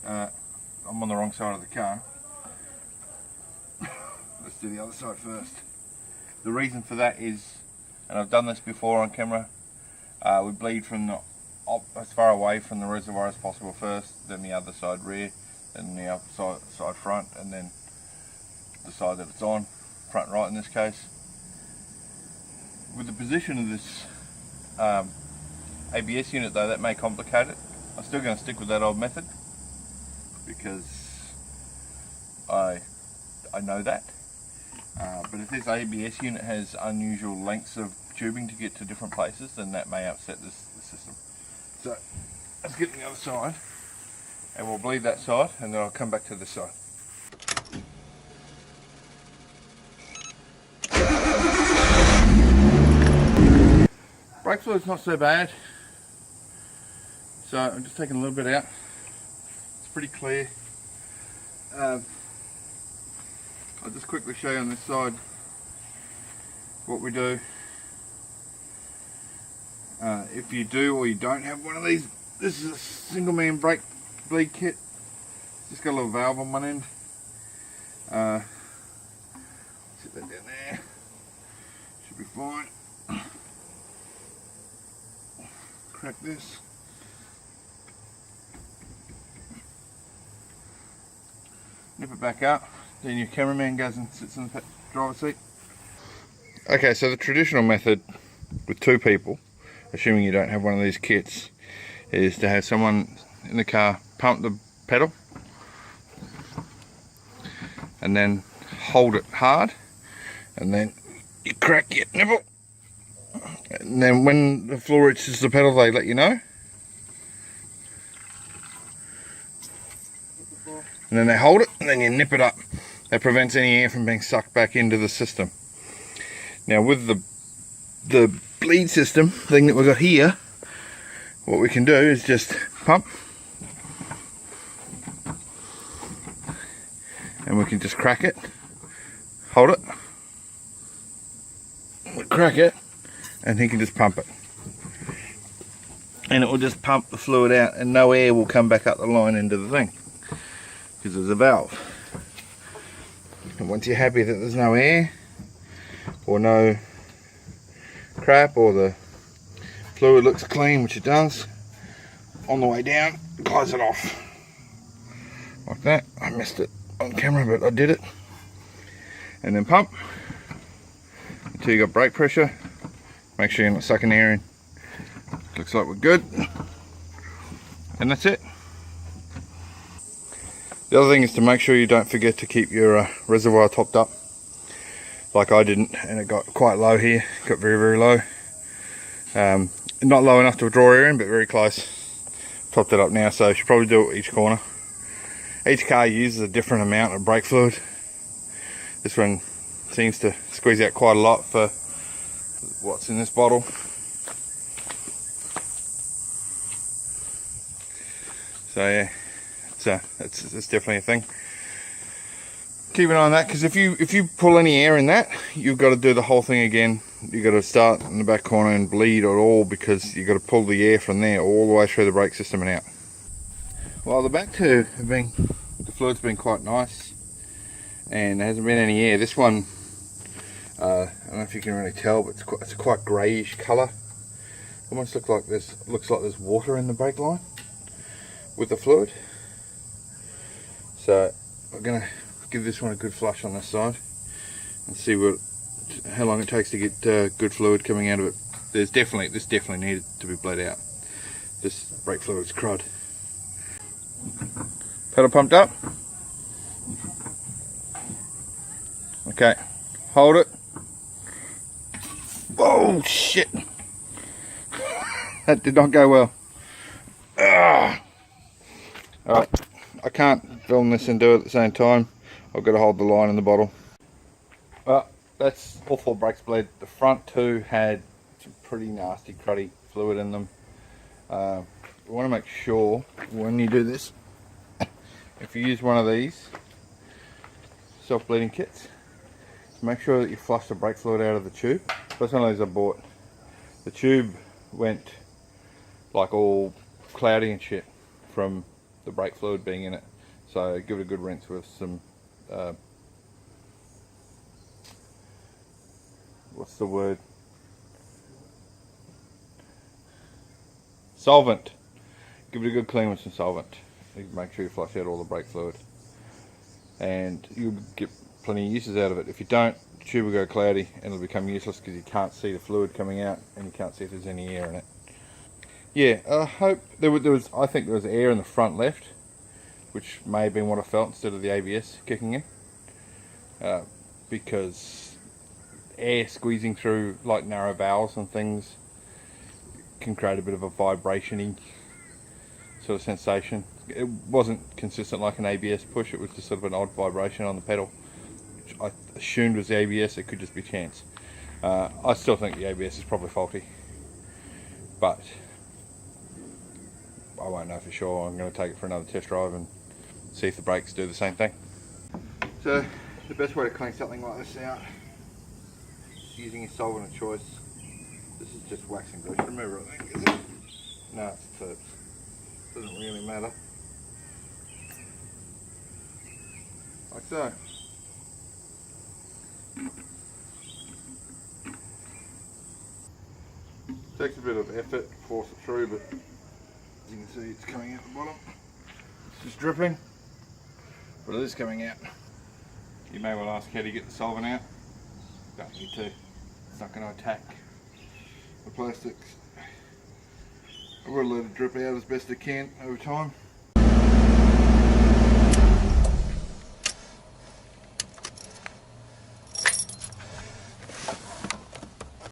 I'm on the wrong side of the car. Let's do the other side first. The reason for that is, and I've done this before on camera, we bleed from the as far away from the reservoir as possible first, then the other side rear, then the other side front, and then the side that it's on, front right in this case. With the position of this ABS unit though, that may complicate it. I'm still going to stick with that old method because I know that. But if this ABS unit has unusual lengths of tubing to get to different places, then that may upset the system. So let's get the other side, and we'll bleed that side, and then I'll come back to this side. Brake fluid's not so bad, so I'm just taking a little bit out. It's pretty clear. I'll just quickly show you on this side what we do. If you do or you don't have one of these, this is a single man brake bleed kit. It's just got a little valve on one end. Sit that down there. Should be fine. Crack this. Nip it back up. Then your cameraman goes and sits in the driver's seat. Okay, so the traditional method with two people, assuming you don't have one of these kits, is to have someone in the car pump the pedal and then hold it hard, and then you crack your nipple, and then when the floor reaches the pedal they let you know, and then they hold it and then you nip it up. That prevents any air from being sucked back into the system. Now with the bleed system thing that we've got here, what we can do is just pump, and we can just crack it, hold it, we crack it, and he can just pump it, and it will just pump the fluid out, and no air will come back up the line into the thing because there's a valve. And once you're happy that there's no air or no crap, or the fluid looks clean, which it does, on the way down, close it off like that. I missed it on camera, but I did it. And then pump until you got brake pressure. Make sure you're not sucking air in. Looks like we're good, and that's it. The other thing is to make sure you don't forget to keep your reservoir topped up, like I didn't, and it got quite low here. It got very, very low. Not low enough to draw air in, but very close. Topped it up now, so you should probably do it each corner. Each car uses a different amount of brake fluid. This one seems to squeeze out quite a lot for what's in this bottle. So yeah, it's definitely a thing. Keep an eye on that, because if you pull any air in that, you've got to do the whole thing again. You've got to start in the back corner and bleed it all, because you've got to pull the air from there all the way through the brake system and out. Well, the back two have been, the fluid's been quite nice, and there hasn't been any air. This one, I don't know if you can really tell, but it's a quite greyish colour. Almost looks like there's water in the brake line with the fluid. So we're going to give this one a good flush on this side and see how long it takes to get good fluid coming out of it. This definitely needed to be bled out. This brake fluid's crud. Pedal pumped up. Okay, hold it. Oh shit! That did not go well. Alright, I can't film this and do it at the same time. I've got to hold the line in the bottle. Well, that's all 4 brakes bled. The front 2 had some pretty nasty cruddy fluid in them. You want to make sure when you do this, if you use one of these self-bleeding kits, make sure that you flush the brake fluid out of the tube. That's one of these I bought. The tube went like all cloudy and shit from the brake fluid being in it. So give it a good rinse with some what's the word? Solvent. Give it a good clean with some solvent. You make sure you flush out all the brake fluid, and you'll get plenty of uses out of it. If you don't, the tube will go cloudy and it'll become useless because you can't see the fluid coming out and you can't see if there's any air in it. Yeah, I hope there was. I think there was air in the front left, which may have been what I felt instead of the ABS kicking in, because air squeezing through like narrow valves and things can create a bit of a vibration-y sort of sensation. It wasn't consistent like an ABS push, it was just sort of an odd vibration on the pedal, which I assumed was the ABS. It could just be chance. I still think the ABS is probably faulty, but I won't know for sure. I'm going to take it for another test drive and see if the brakes do the same thing. So the best way to clean something like this out is using a solvent of choice. This is just wax and grease remover, I think, is it? No, it's terps. Doesn't really matter. Like so. Takes a bit of effort to force it through, but as you can see, it's coming out the bottom. It's just dripping, but it is coming out. You may well ask, how do you get the solvent out? Don't need to. It's not going to attack the plastics. I've got to let it drip out as best I can over time.